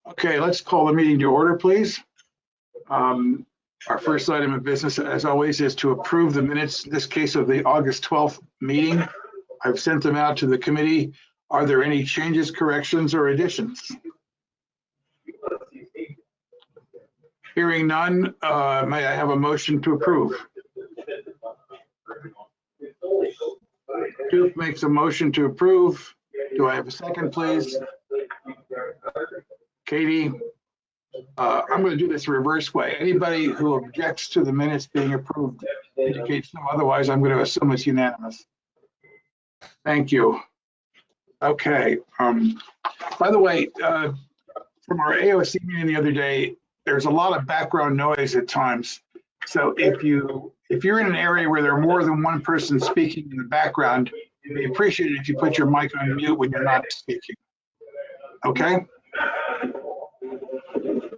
Okay, let's call the meeting to order, please. Our first item of business, as always, is to approve the minutes, in this case of the August 12th meeting. I've sent them out to the committee. Are there any changes, corrections, or additions? Hearing none, may I have a motion to approve? Duke makes a motion to approve. Do I have a second, please? Katie? I'm going to do this reverse way. Anybody who objects to the minutes being approved indicates no. Otherwise, I'm going to assume it's unanimous. Thank you. Okay. By the way, from our AOC meeting the other day, there's a lot of background noise at times. So if you're in an area where there are more than one person speaking in the background, we appreciate it if you put your mic on mute when you're not speaking. Okay?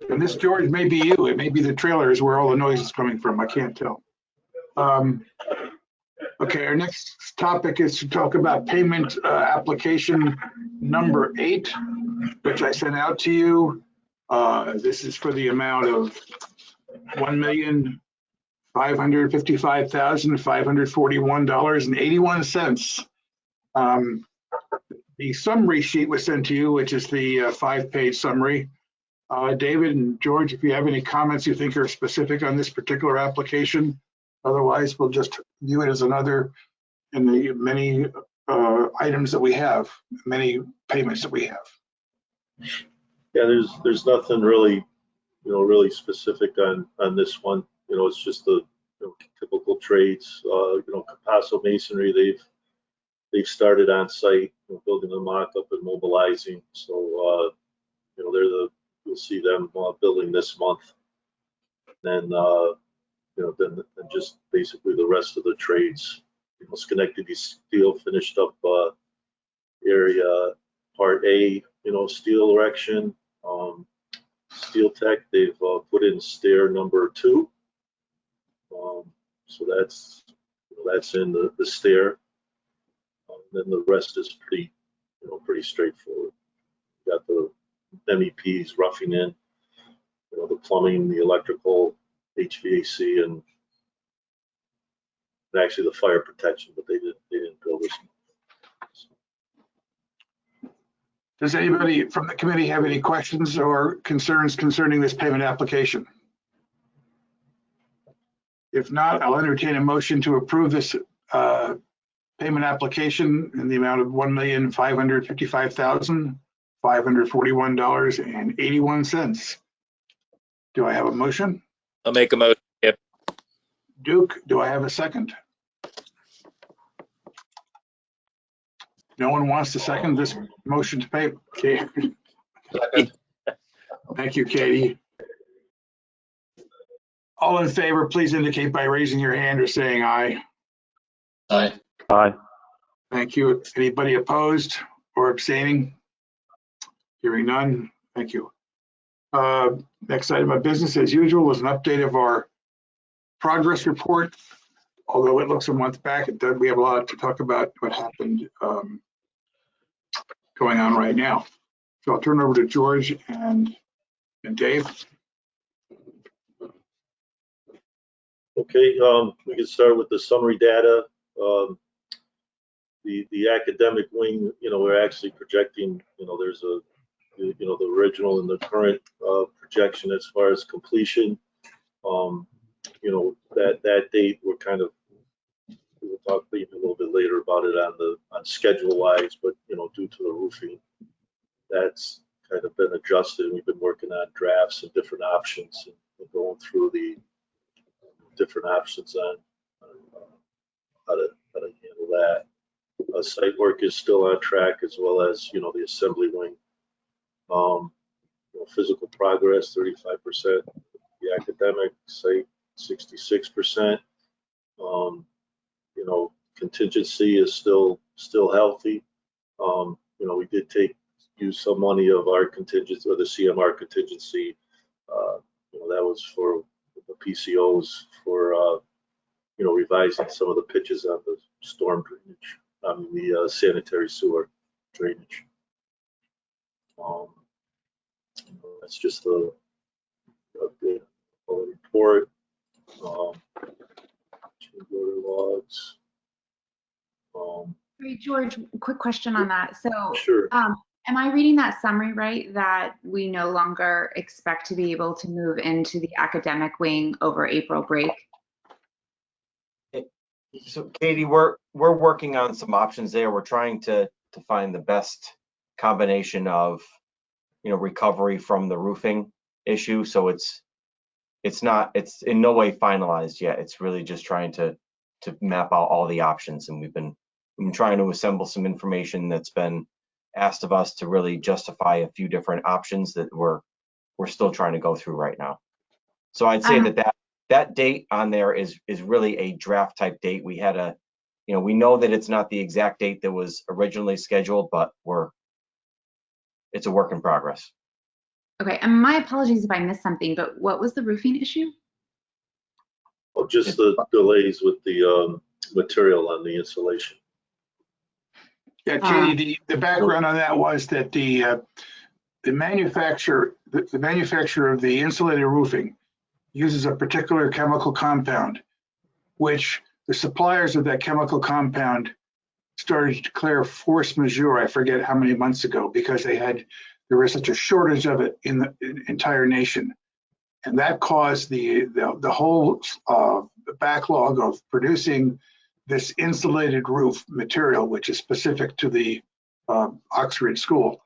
And this, George, may be you. It may be the trailers where all the noise is coming from. I can't tell. Okay, our next topic is to talk about payment application number 8, which I sent out to you. This is for the amount of $1,555,541.81. The summary sheet was sent to you, which is the 5-page summary. David and George, if you have any comments you think are specific on this particular application, otherwise we'll just view it as another in the many items that we have, many payments that we have. Yeah, there's nothing really, really specific on this one. It's just the typical trades. Capasso Masonry, they've started on site, building the mock-up and mobilizing. So you'll see them building this month. Then then just basically the rest of the trades. Schenectady Steel finished up area part A, steel erection. Steel Tech, they've put in stair number 2. So that's in the stair. Then the rest is pretty straightforward. You got the MEPs roughing in, the plumbing, the electrical, HVAC, and actually the fire protection, but they didn't build this. Does anybody from the committee have any questions or concerns concerning this payment application? If not, I'll entertain a motion to approve this payment application in the amount of $1,555,541.81. Do I have a motion? I'll make a motion. Yep. Duke, do I have a second? No one wants to second this motion to pay. Okay. Thank you, Katie. All in favor, please indicate by raising your hand or saying aye. Aye. Aye. Thank you. Anybody opposed or abstaining? Hearing none. Thank you. Next item of business, as usual, is an update of our progress report. Although it looks a month back, we have a lot to talk about what happened going on right now. So I'll turn over to George and Dave. Okay, we can start with the summary data. The academic wing, we're actually projecting, there's the original and the current projection as far as completion. That date, we're kind of, we'll talk maybe a little bit later about it on schedule wise, but due to the roofing, that's kind of been adjusted. We've been working on drafts and different options and going through the different options on how to handle that. Site work is still on track, as well as the assembly wing. Physical progress 35%. The academic site 66%. Contingency is still healthy. We did use some money of our contingency, or the CMR contingency. That was for the PCOs for revising some of the pitches on the storm drainage, the sanitary sewer drainage. That's just the report. Change order logs. Hey, George, quick question on that. So, Sure. am I reading that summary right, that we no longer expect to be able to move into the academic wing over April break? So Katie, we're working on some options there. We're trying to find the best combination of, recovery from the roofing issue. So it's in no way finalized yet. It's really just trying to map out all the options, and we've been trying to assemble some information that's been asked of us to really justify a few different options that we're still trying to go through right now. So I'd say that date on there is really a draft type date. We had we know that it's not the exact date that was originally scheduled, but it's a work in progress. Okay, and my apologies if I missed something, but what was the roofing issue? Well, just the delays with the material on the insulation. Yeah, Katie, the background on that was that the manufacturer of the insulated roofing uses a particular chemical compound, which the suppliers of that chemical compound started to declare force majeure, I forget how many months ago, because there was such a shortage of it in the entire nation. And that caused the whole backlog of producing this insulated roof material, which is specific to the Oxford School.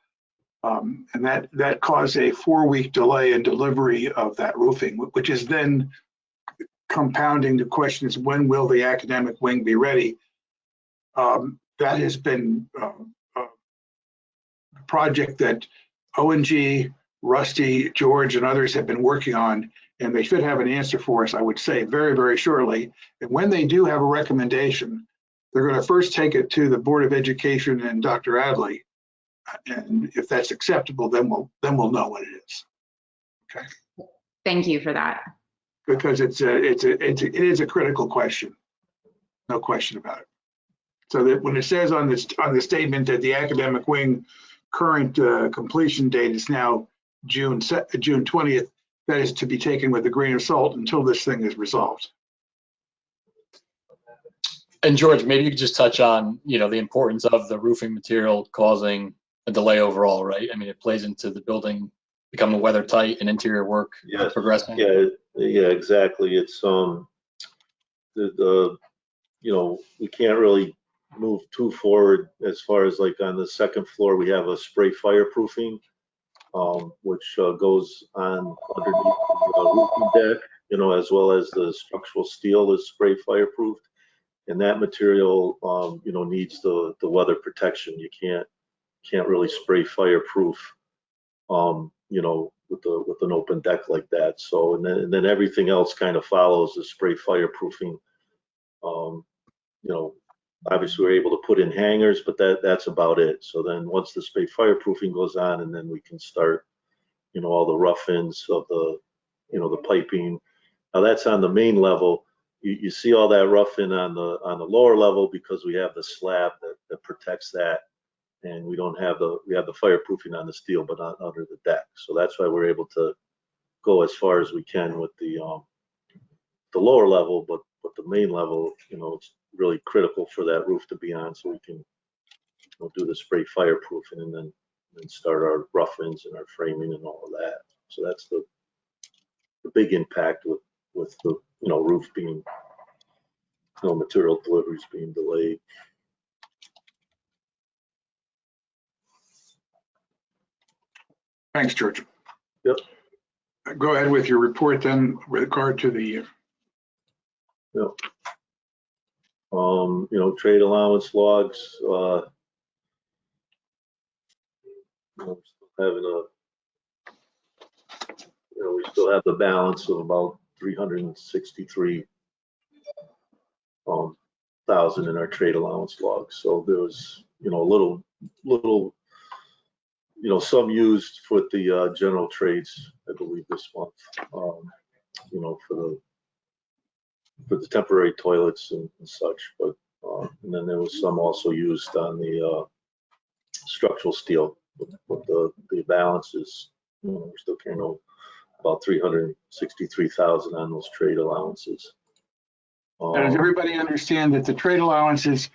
And that caused a 4-week delay in delivery of that roofing, which is then compounding the questions, when will the academic wing be ready? That has been a project that O&G, Rusty, George, and others have been working on, and they should have an answer for us, I would say, very, very shortly. And when they do have a recommendation, they're going to first take it to the Board of Education and Dr. Adley. And if that's acceptable, then we'll know what it is. Okay. Thank you for that. Because it is a critical question, no question about it. So that when it says on the statement that the academic wing current completion date is now June 20th, that is to be taken with a grain of salt until this thing is resolved. And George, maybe you could just touch on, the importance of the roofing material causing a delay overall, right? I mean, it plays into the building becoming weather tight and interior work progressing. Yeah, exactly. It's we can't really move too forward as far as like on the second floor. We have a spray fireproofing, which goes on underneath the roofing deck, as well as the structural steel is spray fireproofed, and that material, needs the weather protection. You can't really spray fireproof, with an open deck like that. So, and then everything else kind of follows the spray fireproofing. Obviously we're able to put in hangers, but that's about it. So then once the spray fireproofing goes on, and then we can start, all the rough ends of the, the piping. Now that's on the main level. You see all that roughing on the lower level because we have the slab that protects that, and we have the fireproofing on the steel, but not under the deck. So that's why we're able to go as far as we can with the lower level, but the main level, it's really critical for that roof to be on, so we can do the spray fireproofing and then start our rough ends and our framing and all of that. So that's the big impact with the roof being, material deliveries being delayed. Thanks, George. Yep. Go ahead with your report then with regard to the. Yep. Trade allowance logs, still having we still have the balance of about 363,000 in our trade allowance logs. So there was, a little, some used for the general trades, I believe this month, for the temporary toilets and such, but and then there was some also used on the structural steel, but the balance is we're still carrying over about 363,000 on those trade allowances. And does everybody understand that the trade allowances,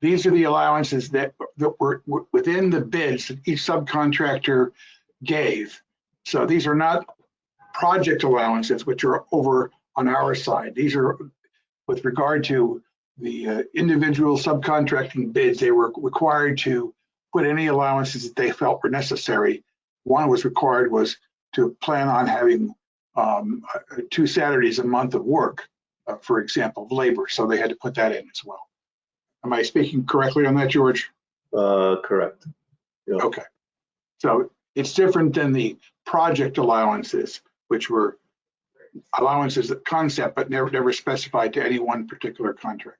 these are the allowances that were within the bids that each subcontractor gave. So these are not project allowances, which are over on our side. These are with regard to the individual subcontracting bids. They were required to put any allowances that they felt were necessary. One was required was to plan on having 2 Saturdays a month of work, for example, of labor. So they had to put that in as well. Am I speaking correctly on that, George? Correct. Yep. Okay. So it's different than the project allowances, which were allowances of concept, but never specified to any one particular contract.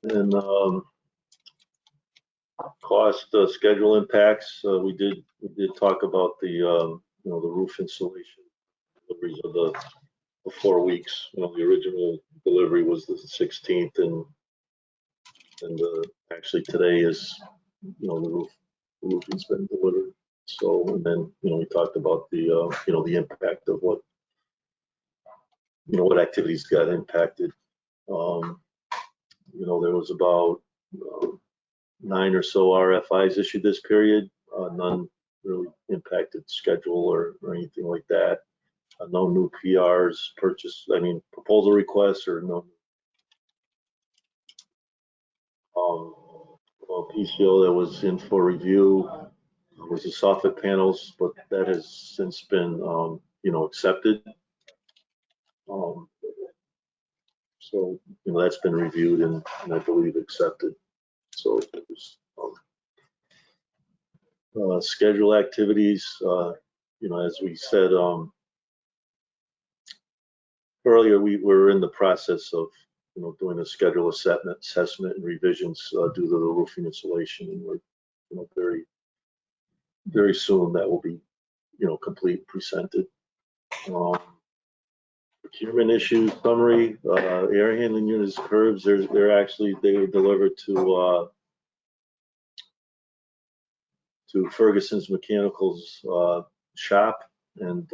And cost schedule impacts. We did talk about the the roof insulation deliveries of the 4 weeks. The original delivery was the 16th, and actually today is the roofing's been delivered. So, and then we talked about the the impact of what what activities got impacted. There was about 9 or so RFIs issued this period. None really impacted schedule or anything like that. No new PRs, proposal requests, or no PCO that was in for review was the soffit panels, but that has since been accepted. So that's been reviewed and I believe accepted. So it was schedule activities. As we said earlier, we were in the process of doing a schedule assessment and revisions due to the roofing insulation, and we're very, very soon that will be complete, presented. Procurement issues summary. Air handling units curves. They were delivered to Ferguson's Mechanicals shop, and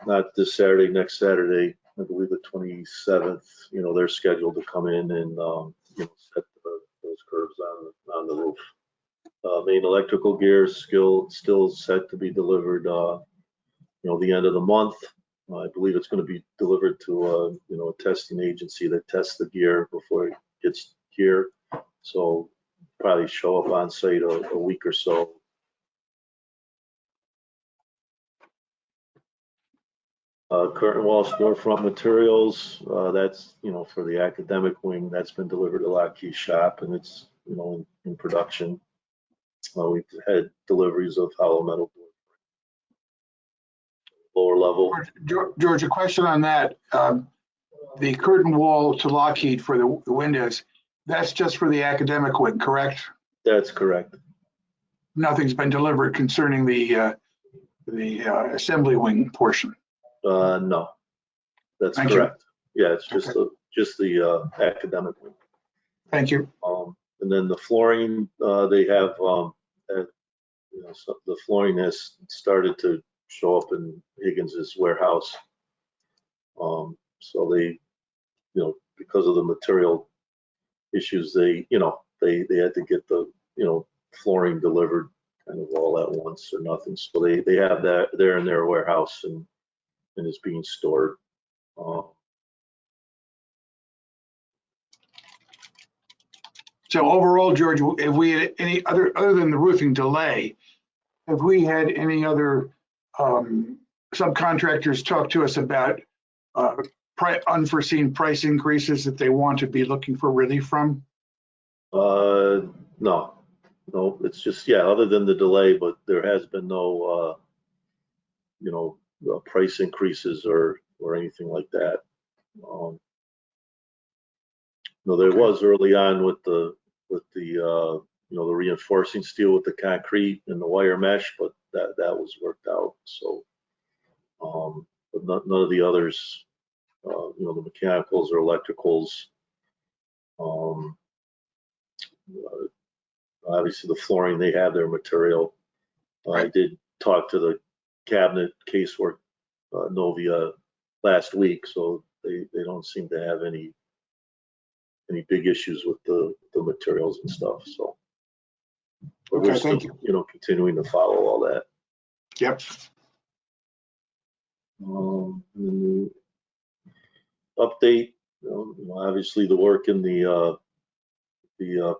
not this Saturday, next Saturday, I believe the 27th. They're scheduled to come in and set those curves on the roof. Main electrical gear still set to be delivered. The end of the month. I believe it's going to be delivered to a testing agency that tests the gear before it gets here. So probably show up on site a week or so. Curtain wall storefront materials. That's for the academic wing. That's been delivered to Lockheed shop, and it's in production. We've had deliveries of hollow metal lower level. George, a question on that. The curtain wall to Lockheed for the windows, that's just for the academic wing, correct? That's correct. Nothing's been delivered concerning the assembly wing portion. No, that's Thank correct. Yeah, it's just Okay. the academic wing. Thank you. And then the flooring, they have so the flooring has started to show up in Higgins's warehouse. So they, because of the material issues, they had to get the, flooring delivered kind of all at once or nothing. So they have that there in their warehouse and is being stored. So overall, George, have we had any other than the roofing delay, have we had any other subcontractors talk to us about unforeseen price increases that they want to be looking for relief from? No, it's just, other than the delay, but there has been no, price increases or anything like that. There was early on with the the reinforcing steel with the concrete and the wire mesh, but that was worked out. So, but none of the others, the mechanicals or electricals, Obviously, the flooring, they have their material. I did talk to the cabinet casework Novia last week, so they don't seem to have any big issues with the materials and stuff. So but we're Okay, still, thank you. continuing to follow all that. Yep. And the update, obviously the work in the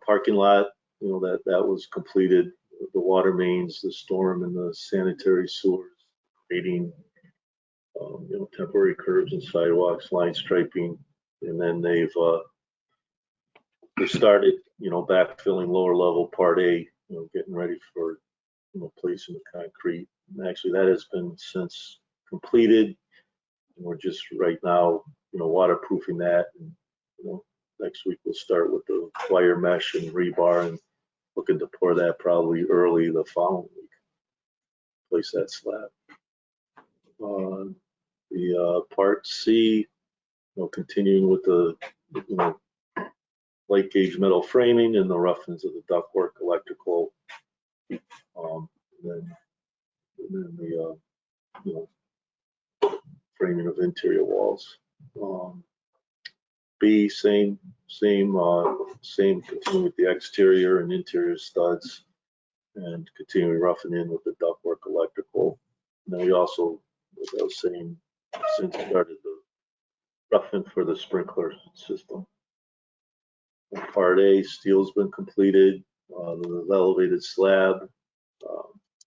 parking lot, that was completed. The water mains, the storm, and the sanitary sewers, creating temporary curbs and sidewalks, line striping, and then they started backfilling lower level part A, getting ready for placing the concrete. And actually, that has been since completed, and we're just right now waterproofing that. And next week we'll start with the wire mesh and rebar, and looking to pour that probably early the following week. Place that slab. The part C, continuing with the light gauge metal framing and the roughings of the ductwork, electrical, and then the framing of interior walls. B, same, continuing with the exterior and interior studs, and continuing roughing in with the ductwork, electrical. And then we also, as I was saying, since started the roughing for the sprinkler system. And part A, steel's been completed, the elevated slab.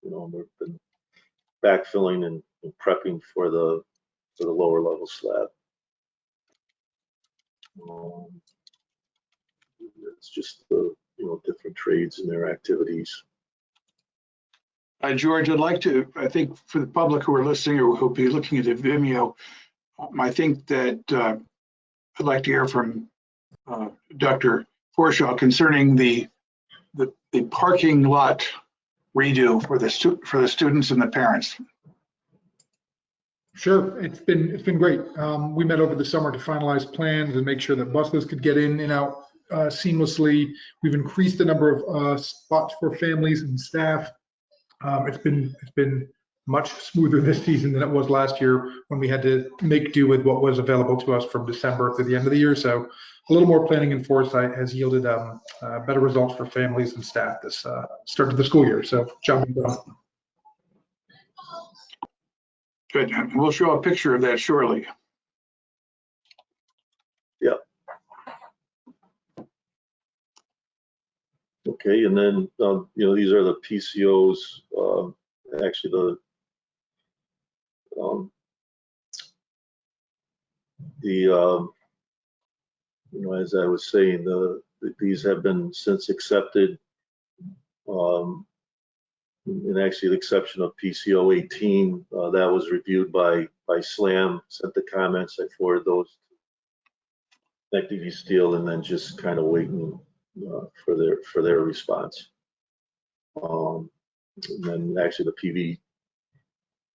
We've been backfilling and prepping for the lower level slab. It's just the different trades and their activities. George, I'd like to, I think for the public who are listening or who'll be looking at the Vimeo, I think that I'd like to hear from Dr. Forshaw concerning the parking lot redo for the students and the parents. Sure, it's been great. We met over the summer to finalize plans and make sure that buses could get in and out seamlessly. We've increased the number of spots for families and staff. It's been much smoother this season than it was last year when we had to make do with what was available to us from December to the end of the year. So a little more planning and foresight has yielded better results for families and staff this start of the school year. So job done. Good. We'll show a picture of that shortly. Yeah. Okay, and then these are the PCOs. Actually, as I was saying, these have been since accepted. And actually, the exception of PCO 18, that was reviewed by SLAM, sent the comments. I forwarded those to Connectivity Steel, and then just kind of waiting for their response. And then actually the PV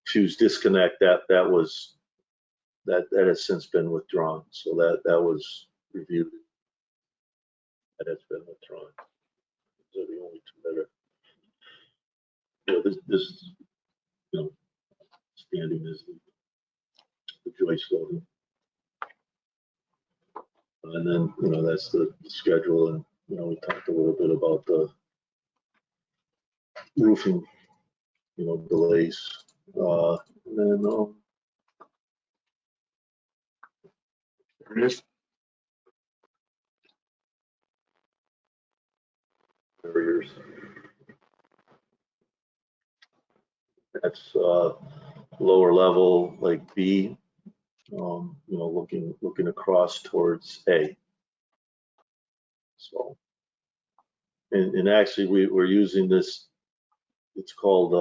fuse disconnect that has since been withdrawn. So that was reviewed. That has been withdrawn. Those are the only two that are. This standing is the joist loading. And then, that's the schedule. And, we talked a little bit about the roofing, delays. And then, There it is. barriers. That's lower level, like B, looking across towards A. So, and actually we're using this, it's called,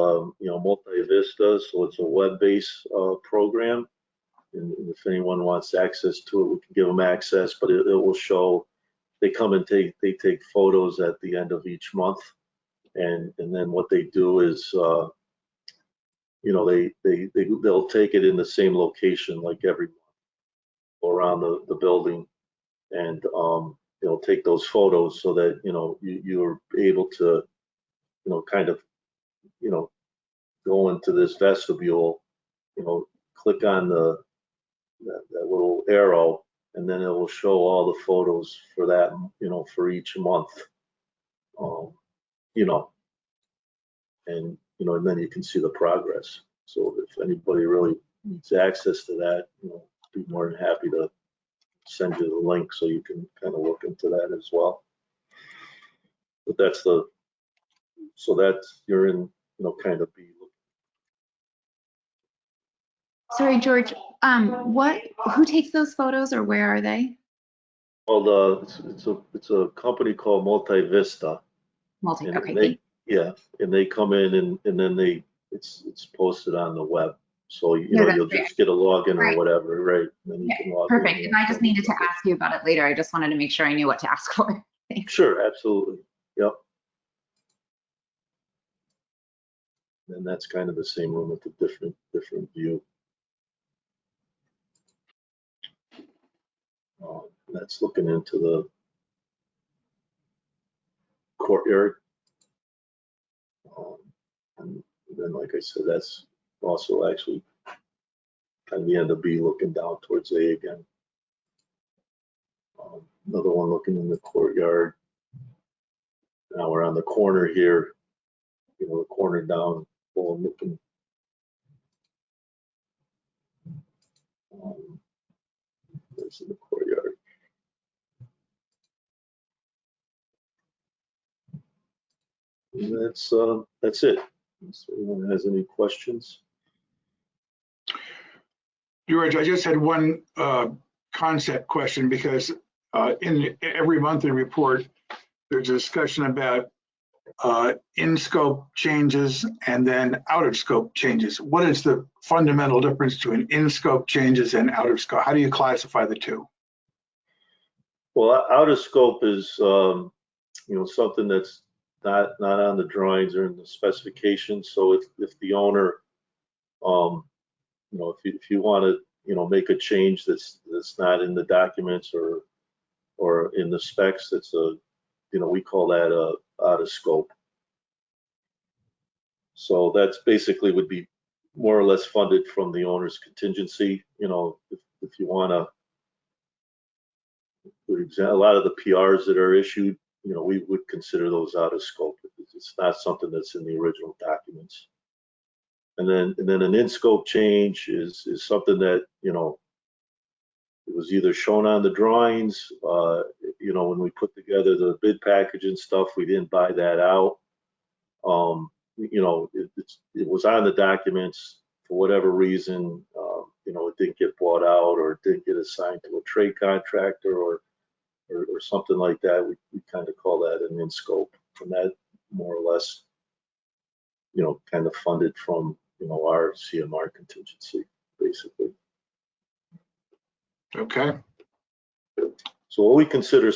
Multi-Vista, so it's a web-based program. And if anyone wants access to it, we can give them access, but it will show, they come and they take photos at the end of each month. And then what they do is, they'll take it in the same location like every month around the building, and take those photos so that, you're able to, kind of, go into this vestibule, click on that little arrow, and then it will show all the photos for that, for each month. And, and then you can see the progress. So if anybody really needs access to that, be more than happy to send you the link so you can kind of look into that as well. But you're in, kind of be. Sorry, George, who takes those photos or where are they? Well, it's a company called Multivista. And Okay. and they come in and then it's posted on the web. So, No, you'll just get a login or whatever, right? And then you can log in. Perfect. And I just needed to ask you about it later. I just wanted to make sure I knew what to ask for. Thanks. Sure, absolutely. Yep. And that's kind of the same room with a different view. That's looking into the courtyard. And then, like I said, that's also actually kind of the end of B looking down towards A again. Another one looking in the courtyard. Now we're on the corner here, the corner down, looking. There's in the courtyard. And that's it. If anyone has any questions? George, I just had one concept question because in every monthly report, there's a discussion about in-scope changes and then out-of-scope changes. What is the fundamental difference between in-scope changes and out-of-scope? How do you classify the two? Well, out-of-scope is something that's not on the drawings or in the specifications. So if the owner, if you want to, make a change that's not in the documents or in the specs, that's we call that out of scope. So that's basically would be more or less funded from the owner's contingency. If you want to, for example, a lot of the PRs that are issued, we would consider those out of scope. It's not something that's in the original documents. And then an in-scope change is something that, it was either shown on the drawings, when we put together the bid package and stuff, we didn't buy that out. It was on the documents for whatever reason, it didn't get bought out or it didn't get assigned to a trade contractor or something like that. We kind of call that an in-scope, and that more or less, kind of funded from, our CMR contingency, basically. Okay. So what we consider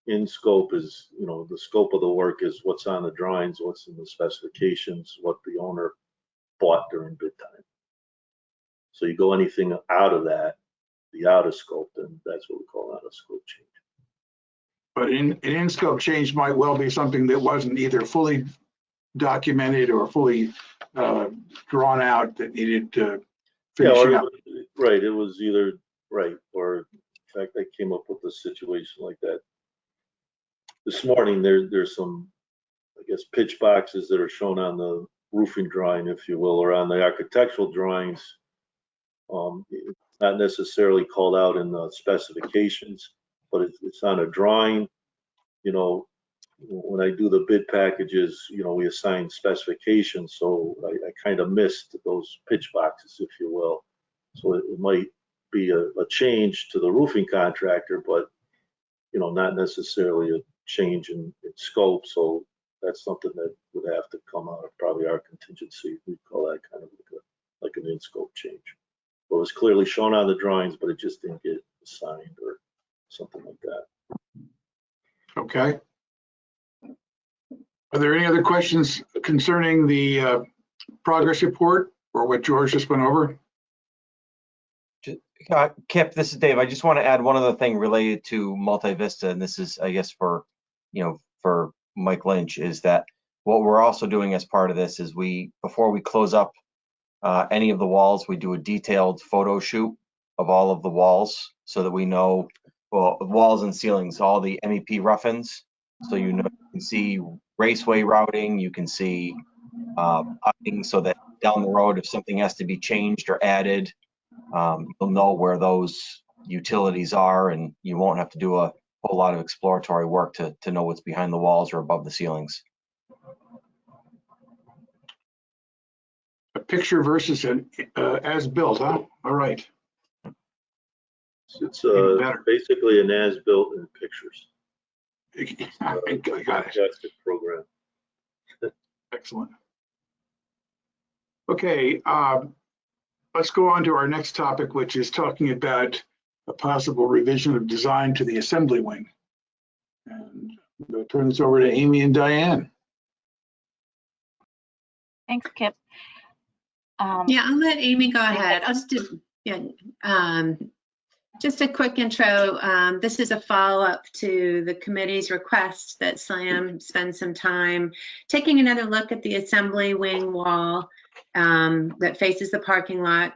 in scope is, the scope of the work is what's on the drawings, what's in the specifications, what the owner bought during bid time. So you go anything out of that, the out of scope, then that's what we call out of scope change. But an in-scope change might well be something that wasn't either fully documented or fully drawn out that needed to finishing up. Right. It was either right, or in fact, I came up with a situation like that this morning. There's some, I guess, pitch boxes that are shown on the roofing drawing, if you will, or on the architectural drawings. It's not necessarily called out in the specifications, but it's on a drawing. When I do the bid packages, we assign specifications, so I kind of missed those pitch boxes, if you will. So it might be a change to the roofing contractor, but not necessarily a change in scope. So that's something that would have to come out of probably our contingency. We call that kind of like an in-scope change. It was clearly shown on the drawings, but it just didn't get assigned or something like that. Okay. Are there any other questions concerning the progress report or what George just went over? Kip, this is Dave. I just want to add one other thing related to Multi-Vista, and this is, I guess, for Mike Lynch, is that what we're also doing as part of this is before we close up any of the walls, we do a detailed photo shoot of all of the walls so that we know, well, walls and ceilings, all the MEP rough-ins. So you can see raceway routing, you can see piping, so that down the road, if something has to be changed or added, you'll know where those utilities are, and you won't have to do a whole lot of exploratory work to know what's behind the walls or above the ceilings. A picture versus an as built, huh? All right. It's Even better. basically an as-built in pictures. I got it. Fantastic program. Excellent. Okay, let's go on to our next topic, which is talking about a possible revision of design to the assembly wing. And I'm going to turn this over to Amy and Diane. Thanks, Kip. Yeah, I'll let Amy go ahead. I'll just do, just a quick intro. This is a follow-up to the committee's request that SLAM spend some time taking another look at the assembly wing wall that faces the parking lot,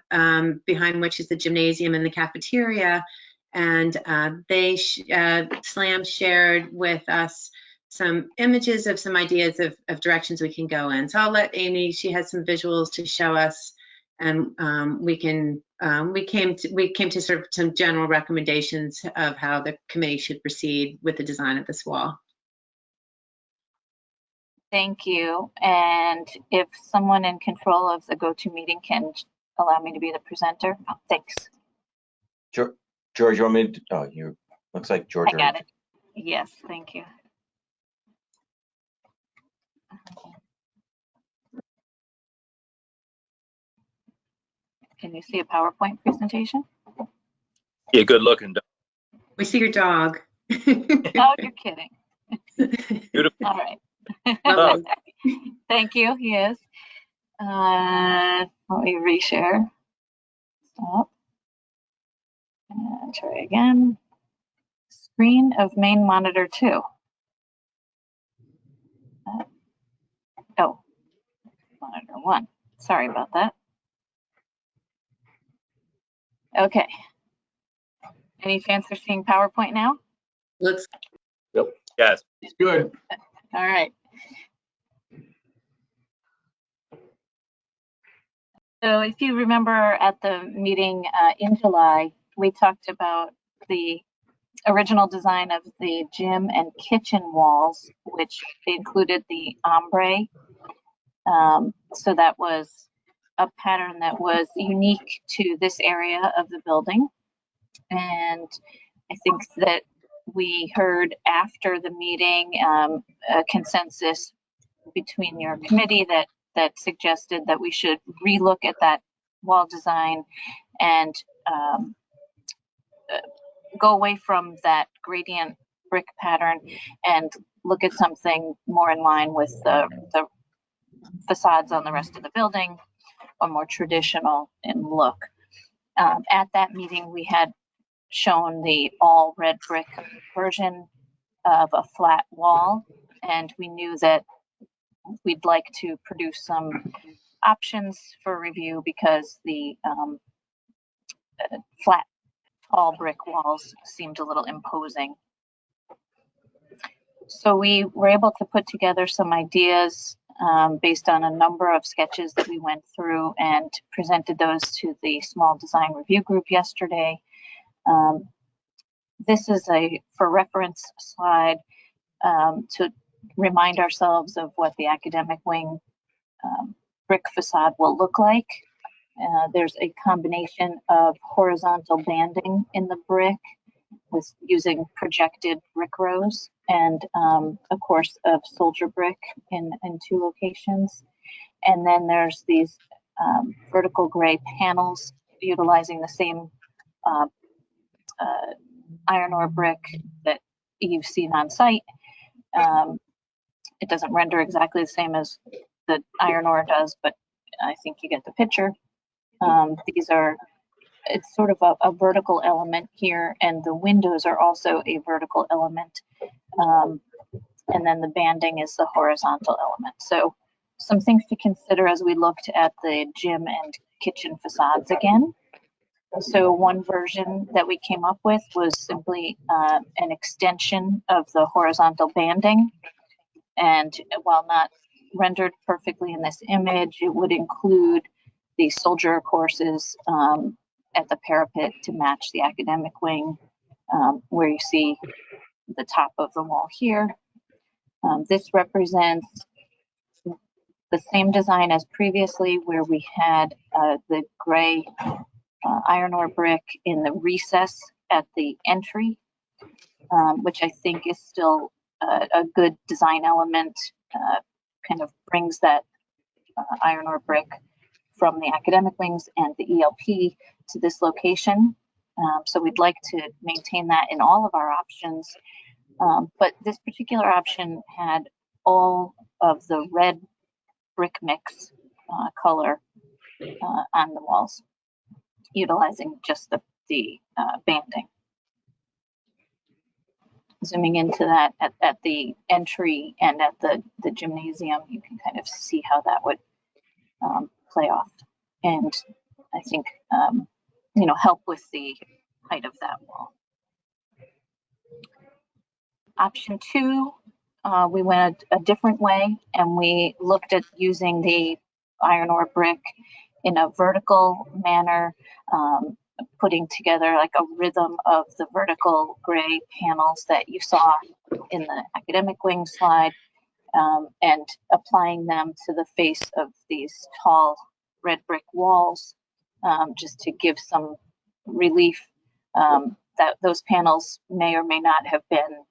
behind which is the gymnasium and the cafeteria. And SLAM shared with us some images of some ideas of directions we can go in. So I'll let Amy, she has some visuals to show us, and we came to sort of some general recommendations of how the committee should proceed with the design of this wall. Thank you. And if someone in control of the GoToMeeting can allow me to be the presenter. Oh, thanks. George, you want me to, oh, you, looks like George. I got it. Yes, thank you. Can you see a PowerPoint presentation? Yeah, good looking. We see your dog. Oh, you're kidding. Beautiful. All right. Oh. Thank you. Yes. Let me reshare. Stop. And try again. Screen of main monitor 2. Oh, monitor 1. Sorry about that. Okay. Any chance of seeing PowerPoint now? Looks Yes. It's good. All right. So if you remember at the meeting in July, we talked about the original design of the gym and kitchen walls, which included the ombre. So that was a pattern that was unique to this area of the building. And I think that we heard after the meeting a consensus between your committee that suggested that we should relook at that wall design and go away from that gradient brick pattern and look at something more in line with the facades on the rest of the building, or more traditional in look. At that meeting, we had shown the all red brick version of a flat wall, and we knew that we'd like to produce some options for review because the flat all brick walls seemed a little imposing. So we were able to put together some ideas based on a number of sketches that we went through and presented those to the small design review group yesterday. This is a for reference slide to remind ourselves of what the academic wing brick facade will look like. There's a combination of horizontal banding in the brick with using projected brick rows and of course of soldier brick in 2 locations. And then there's these vertical gray panels utilizing the same iron ore brick that you've seen on site. It doesn't render exactly the same as the iron ore does, but I think you get the picture. These are it's sort of a vertical element here, and the windows are also a vertical element. And then the banding is the horizontal element. So some things to consider as we looked at the gym and kitchen facades again. So one version that we came up with was simply an extension of the horizontal banding. And while not rendered perfectly in this image, it would include the soldier courses at the parapet to match the academic wing, where you see the top of the wall here. This represents the same design as previously, where we had the gray iron ore brick in the recess at the entry, which I think is still a good design element, kind of brings that iron ore brick from the academic wings and the ELP to this location. So we'd like to maintain that in all of our options. But this particular option had all of the red brick mix color on the walls, utilizing just the banding. Zooming into that at the entry and at the gymnasium, you can kind of see how that would play off, and I think help with the height of that wall. Option 2, we went a different way, and we looked at using the iron ore brick in a vertical manner, putting together like a rhythm of the vertical gray panels that you saw in the academic wing slide, and applying them to the face of these tall red brick walls, just to give some relief. That those panels may or may not have been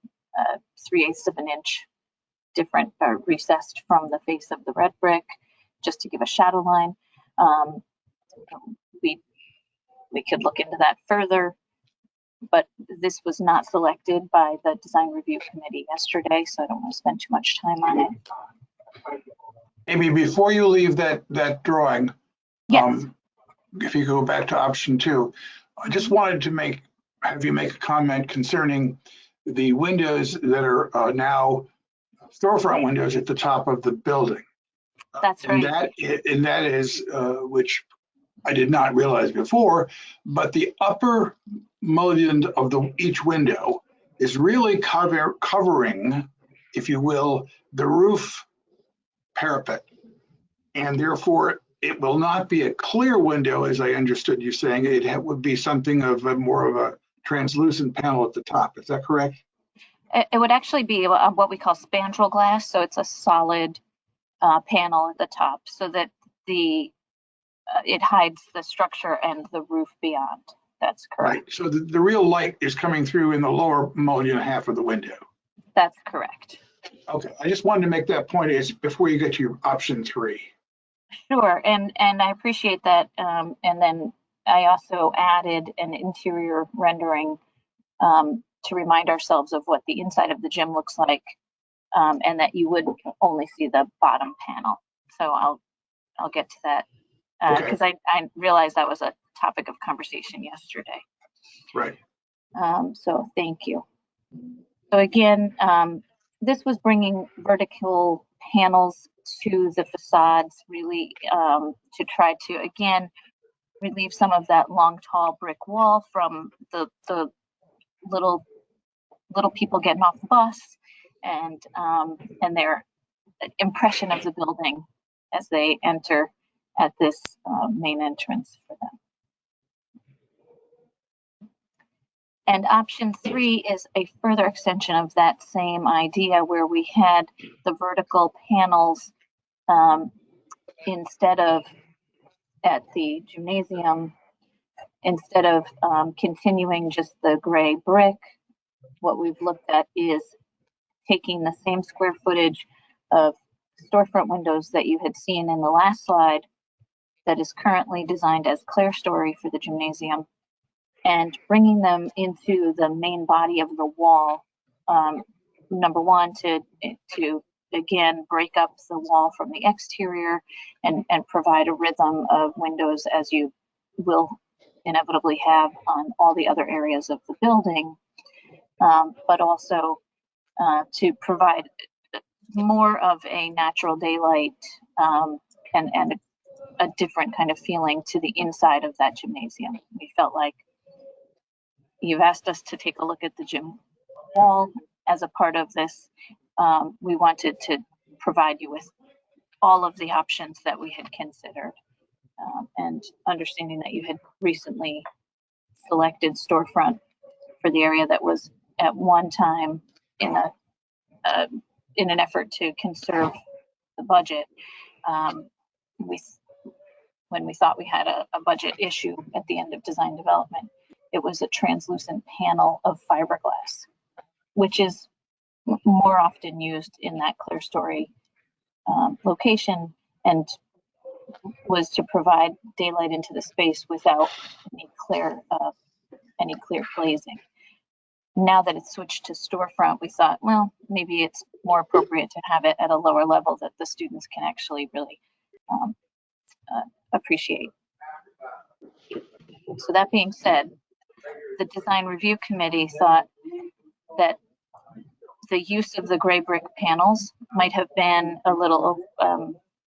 3/8 of an inch different, recessed from the face of the red brick, just to give a shadow line. We could look into that further, but this was not selected by the design review committee yesterday, so I don't want to spend too much time on it. Amy, before you leave that drawing, Yes. If you go back to option 2, I just wanted to have you make a comment concerning the windows that are now storefront windows at the top of the building. That's right. And that is, which I did not realize before, but the upper mullion of each window is really covering, if you will, the roof parapet. And therefore, it will not be a clear window, as I understood you saying. It would be something of more of a translucent panel at the top. Is that correct? It would actually be what we call spandrel glass. So it's a solid panel at the top, so that it hides the structure and the roof beyond. That's correct. Right. So the real light is coming through in the lower mullion half of the window. That's correct. Okay. I just wanted to make that point before you get to your option 3. Sure, and I appreciate that. And then I also added an interior rendering to remind ourselves of what the inside of the gym looks like, and that you would only see the bottom panel. So I'll get to that because I realized that was a topic of conversation yesterday. Right. So thank you. So again, this was bringing vertical panels to the facades, really to try to, again, relieve some of that long, tall brick wall from the little people getting off the bus, and their impression of the building as they enter at this main entrance for them. And option 3 is a further extension of that same idea, where we had the vertical panels instead of at the gymnasium, instead of continuing just the gray brick. What we've looked at is taking the same square footage of storefront windows that you had seen in the last slide, that is currently designed as clerestory for the gymnasium, and bringing them into the main body of the wall. Number one, to again break up the wall from the exterior and provide a rhythm of windows, as you will inevitably have on all the other areas of the building, but also to provide more of a natural daylight and a different kind of feeling to the inside of that gymnasium. We felt like you've asked us to take a look at the gym wall as a part of this. We wanted to provide you with all of the options that we had considered, and understanding that you had recently selected storefront for the area that was at one time in an effort to conserve the budget. When we thought we had a budget issue at the end of design development, it was a translucent panel of fiberglass, which is more often used in that clear story location, and was to provide daylight into the space without any clear glazing. Now that it's switched to storefront, we thought, well, maybe it's more appropriate to have it at a lower level that the students can actually really appreciate. So that being said, the design review committee thought that the use of the gray brick panels might have been a little,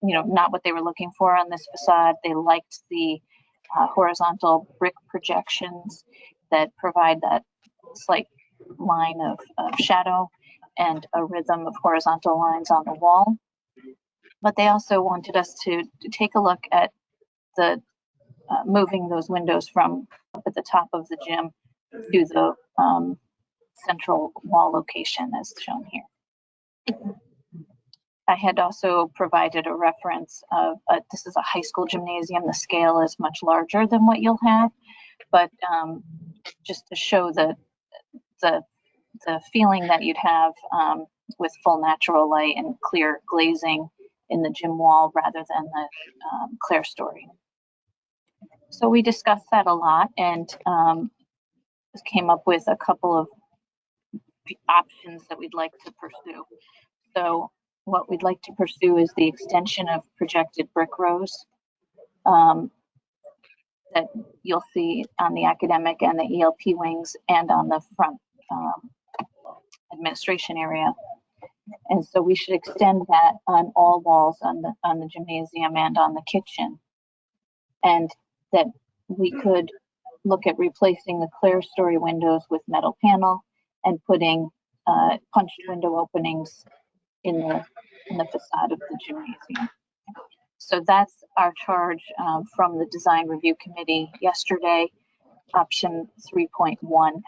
not what they were looking for on this facade. They liked the horizontal brick projections that provide that slight line of shadow and a rhythm of horizontal lines on the wall. But they also wanted us to take a look at the moving those windows from up at the top of the gym to the central wall location as shown here. I had also provided a reference of, this is a high school gymnasium. The scale is much larger than what you'll have, but just to show the feeling that you'd have with full natural light and clear glazing in the gym wall rather than the clear story. So we discussed that a lot and came up with a couple of options that we'd like to pursue. So what we'd like to pursue is the extension of projected brick rows that you'll see on the academic and the ELP wings and on the front administration area. And so we should extend that on all walls on the gymnasium and on the kitchen. And that we could look at replacing the clear story windows with metal panel and putting punched window openings in the facade of the gymnasium. So that's our charge from the design review committee yesterday. Option 3.1,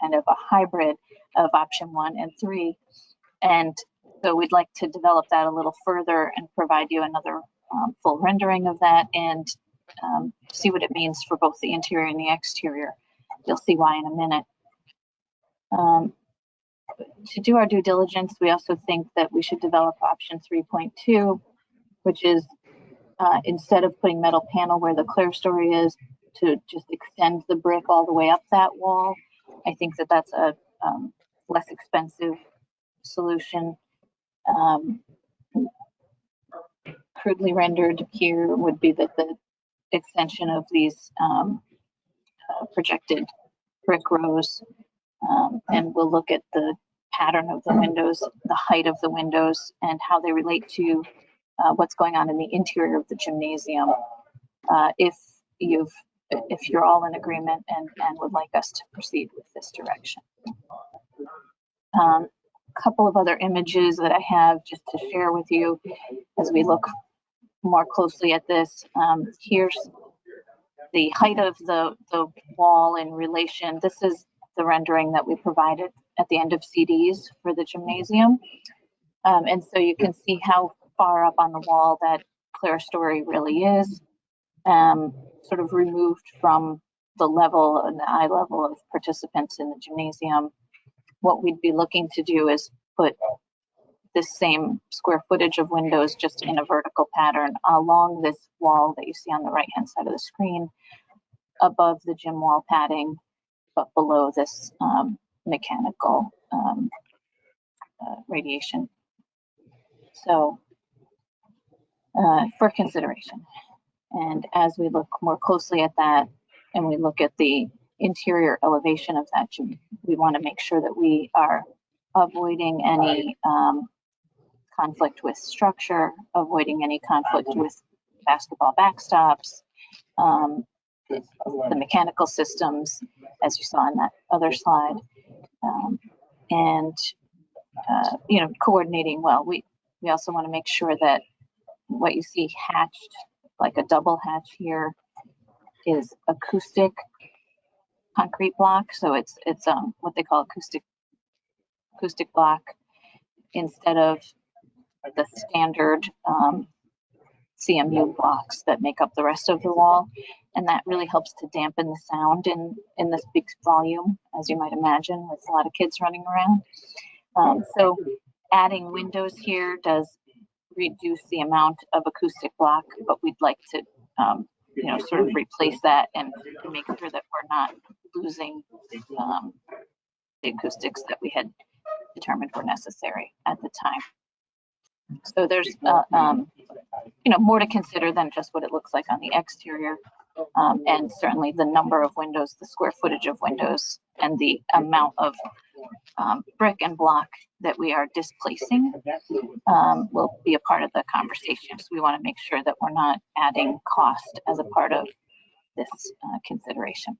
kind of a hybrid of option 1 and 3. And so we'd like to develop that a little further and provide you another full rendering of that and see what it means for both the interior and the exterior. You'll see why in a minute. To do our due diligence, we also think that we should develop option 3.2, which is instead of putting metal panel where the clear story is, to just extend the brick all the way up that wall. I think that that's a less expensive solution. Crudely rendered here would be that the extension of these projected brick rows, and we'll look at the pattern of the windows, the height of the windows, and how they relate to what's going on in the interior of the gymnasium. If you're all in agreement and would like us to proceed with this direction. A couple of other images that I have just to share with you as we look more closely at this. Here's the height of the wall in relation. This is the rendering that we provided at the end of CDs for the gymnasium. And so you can see how far up on the wall that clear story really is, sort of removed from the level and the eye level of participants in the gymnasium. What we'd be looking to do is put this same square footage of windows just in a vertical pattern along this wall that you see on the right hand side of the screen, above the gym wall padding, but below this mechanical radiation. So for consideration. And as we look more closely at that, and we look at the interior elevation of that gym, we want to make sure that we are avoiding any conflict with structure, avoiding any conflict with basketball backstops, the mechanical systems, as you saw in that other slide, and you know, coordinating well. We also want to make sure that what you see hatched, like a double hatch here, is acoustic concrete block. So it's what they call acoustic block instead of the standard CMU blocks that make up the rest of the wall. And that really helps to dampen the sound in this big volume, as you might imagine, with a lot of kids running around. So adding windows here does reduce the amount of acoustic block, but we'd like to, you know, sort of replace that and make sure that we're not losing the acoustics that we had determined were necessary at the time. So there's, you know, more to consider than just what it looks like on the exterior, and certainly the number of windows, the square footage of windows, and the amount of brick and block that we are displacing will be a part of the conversation. So we want to make sure that we're not adding cost as a part of this consideration.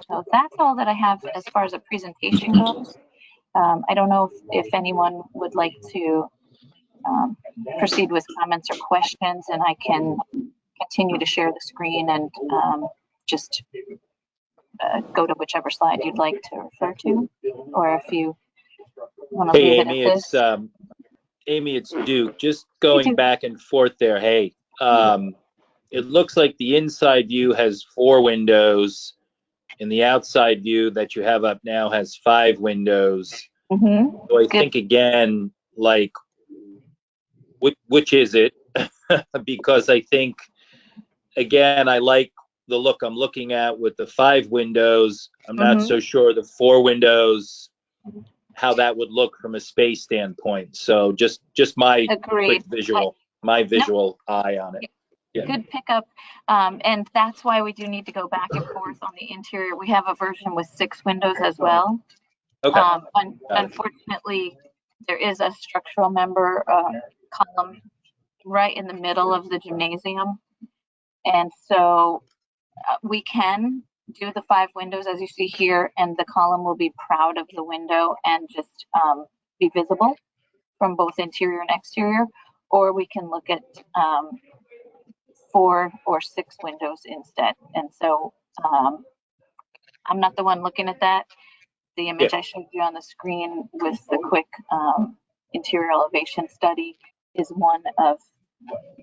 So that's all that I have as far as a presentation goes. I don't know if anyone would like to proceed with comments or questions, and I can continue to share the screen and just go to whichever slide you'd like to refer to, or if you want to Hey, leave it Amy, at this. Amy, it's Duke. Just going back and forth there. Hey, it looks like the inside view has 4 windows, and the outside view that you have up now has 5 windows. Mm-hmm. So I think again, like, which is it? Because I think, again, I like the look I'm looking at with the 5 windows. I'm not so sure the 4 windows, how that would look from a space standpoint. So just my quick visual, visual eye on it. Yeah. Good pickup. And that's why we do need to go back and forth on the interior. We have a version with 6 windows as well. Okay. Unfortunately, there is a structural member column right in the middle of the gymnasium. And so we can do the 5 windows as you see here, and the column will be proud of the window and just be visible from both interior and exterior, or we can look at 4 or 6 windows instead. And so I'm not the one looking at that. The image I showed you on the screen with the quick interior elevation study is one of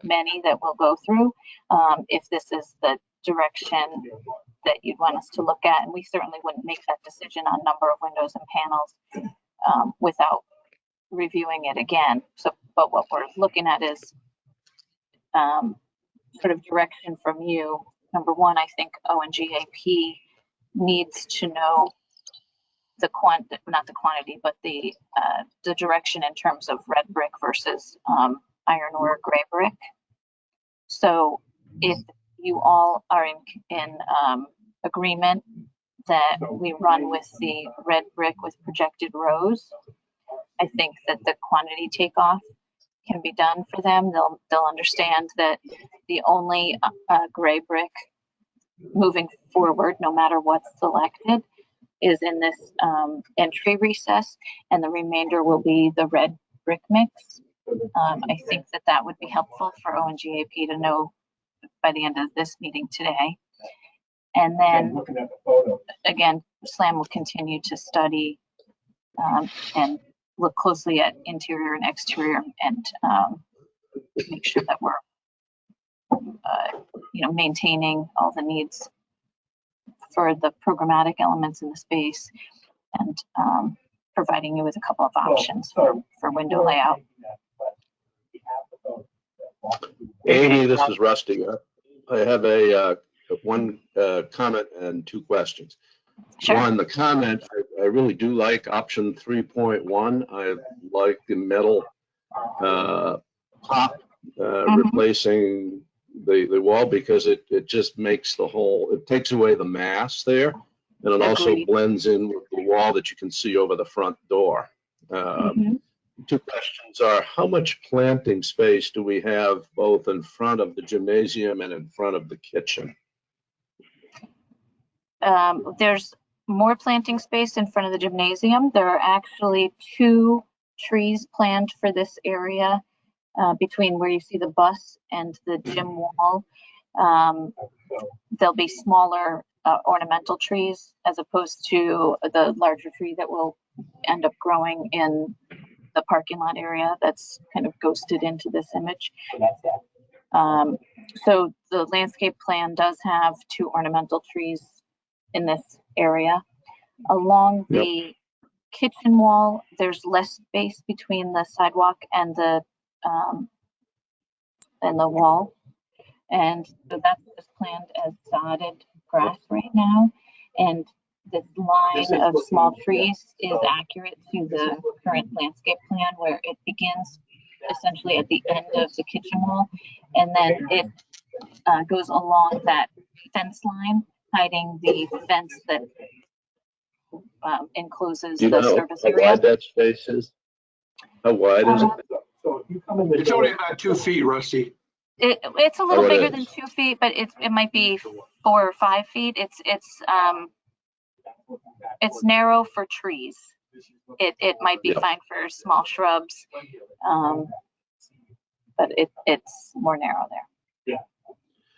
many that we'll go through if this is the direction that you'd want us to look at. And we certainly wouldn't make that decision on number of windows and panels without reviewing it again. So, but what we're looking at is sort of direction from you. Number one, I think ONGAP needs to know the not the quantity, but the direction in terms of red brick versus iron or gray brick. So if you all are in agreement that we run with the red brick with projected rows, I think that the quantity takeoff can be done for them. They'll understand that the only gray brick moving forward, no matter what's selected, is in this entry recess, and the remainder will be the red brick mix. I think that would be helpful for ONGAP to know by the end of this meeting today. And then again, SLAM will continue to study and look closely at interior and exterior and make sure that we're maintaining all the needs for the programmatic elements in the space, and providing you with a couple of options for window layout. Amy, this is Rusty. I have one comment and 2 questions. Sure. One, the comment, I really do like option 3.1. I like the metal top replacing the wall because it just makes the whole, it takes away the mass there. And it also Agreed. blends in with the wall that you can see over the front door. Mhm. Two questions are, how much planting space do we have both in front of the gymnasium and in front of the kitchen? There's more planting space in front of the gymnasium. There are actually 2 trees planned for this area between where you see the bus and the gym wall. There'll be smaller ornamental trees as opposed to the larger tree that will end up growing in the parking lot area that's kind of ghosted into this image. So the landscape plan does have 2 ornamental trees in this area. Along the kitchen wall, there's less space between the sidewalk and the wall. And so that's just planned as sodded grass right now. And this line of small trees is accurate to the current landscape plan where it begins essentially at the end of the kitchen wall. And then it goes along that fence line, hiding the fence that encloses Do you the know service how area. wide that space is? How wide is it? It's only about 2 feet, Rusty. It's a little Oh, it bigger than is. 2 feet, but it might be 4 or 5 feet. It's narrow for trees. It might be Yeah. fine for small shrubs, but it's more narrow there. Yeah.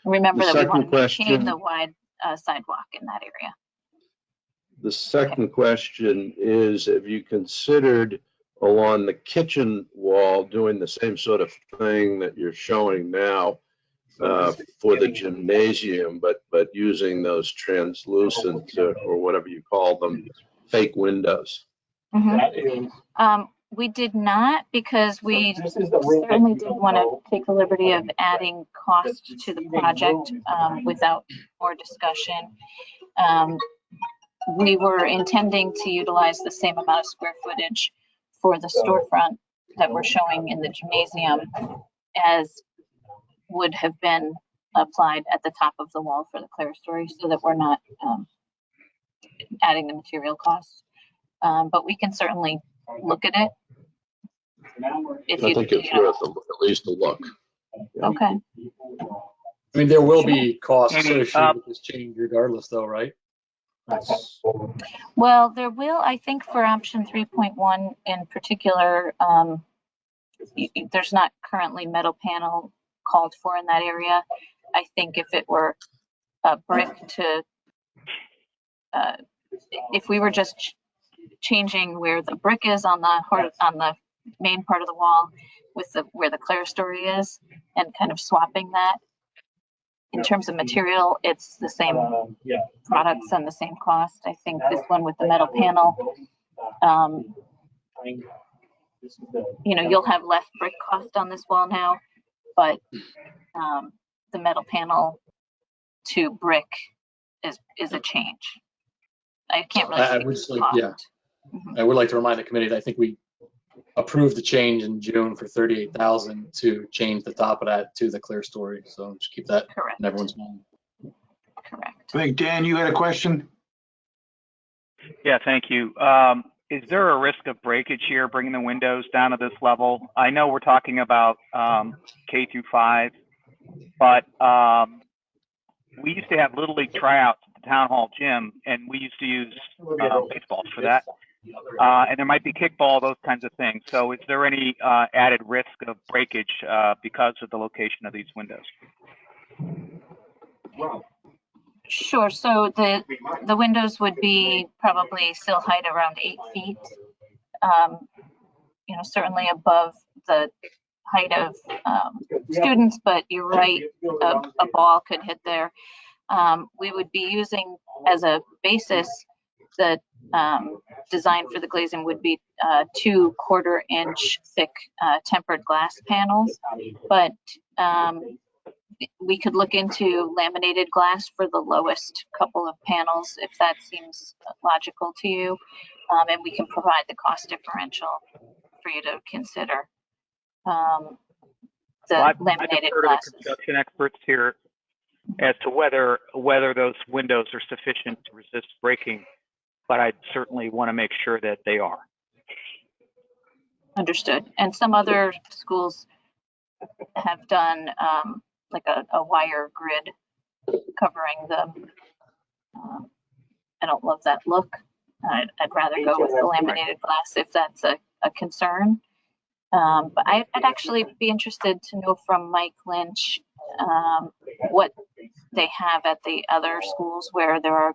Remember The that we second want to maintain question- the wide sidewalk in that area. The second question is, have you considered along the kitchen wall doing the same sort of thing that you're showing now for the gymnasium, but using those translucent or whatever you call them, fake windows? We did not, because we certainly did want to take the liberty of adding cost to the project without more discussion. We were intending to utilize the same amount of square footage for the storefront that we're showing in the gymnasium as would have been applied at the top of the wall for the clerestory, so that we're not adding the material costs. But we can certainly look at it. If I you, think it's you know, worth at least a look. okay. I mean, there will be costs Amy, associated with this change regardless though, right? That's- Well, there will, I think for option 3.1 in particular, there's not currently metal panel called for in that area. I think if it were a brick to, if we were just changing where the brick is on the main part of the wall with where the clerestory is and kind of swapping that, in terms of material, it's the same products and the same cost. I think this one with the metal panel, you'll have less brick cost on this wall now, but the metal panel to brick is a change. I can't really I speak would to say, the cost. yeah. I would like to remind the committee that I think we approved the change in June for 38,000 to change the top of that to the clear story. So just keep that Correct. in everyone's mind. Correct. I think, Dan, you had a question? Yeah, thank you. Is there a risk of breakage here, bringing the windows down to this level? I know we're talking about K through 5, but we used to have Little League tryouts at the town hall gym, and we used to use baseballs for that. And there might be kickball, those kinds of things. So is there any added risk of breakage because of the location of these windows? Sure. So the windows would be probably sill height around 8 feet. Certainly above the height of students, but you're right, a ball could hit there. We would be using as a basis the design for the glazing would be 2 1/4-inch thick tempered glass panels, but we could look into laminated glass for the lowest couple of panels if that seems logical to you, and we can provide the cost differential for you to consider. the Well, I laminated defer to the glasses. construction experts here as to whether those windows are sufficient to resist breaking, but I certainly want to make sure that they are. Understood. And some other schools have done like a wire grid covering them. I don't love that look. I'd rather go with the laminated glass if that's a concern. But I'd actually be interested to know from Mike Lynch what they have at the other schools where there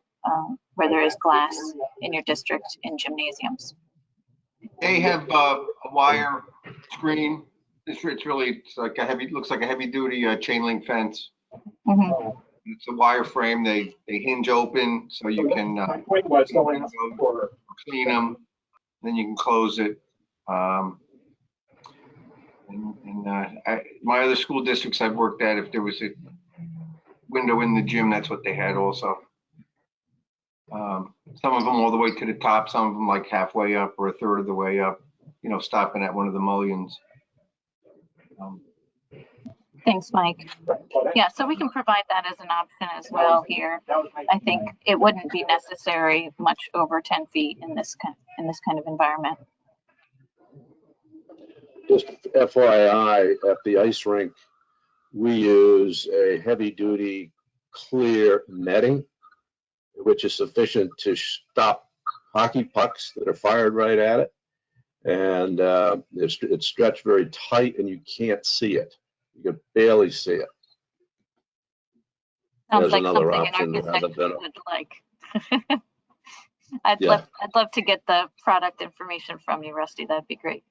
is glass in your district in gymnasiums. They have a wire screen. It's like a heavy, looks like a heavy duty chain link fence. Mm-hmm. It's a wire frame. They hinge open so you can clean them. Then you can close it. My other school districts I've worked at, if there was a window in the gym, that's what they had also. Some of them all the way to the top, some of them like halfway up or a third of the way up, you know, stopping at one of the mullions. Thanks, Mike. Yeah, so we can provide that as an option as well here. I think it wouldn't be necessary much over 10 feet in this kind of environment. Just FYI, at the ice rink, we use a heavy-duty clear netting, which is sufficient to stop hockey pucks that are fired right at it. And it's stretched very tight, and you can't see it. You can barely see it. Sounds There's like another something option an that hasn't architect been. would like. I'd Yeah. love to get the product information from you, Rusty. That'd be great.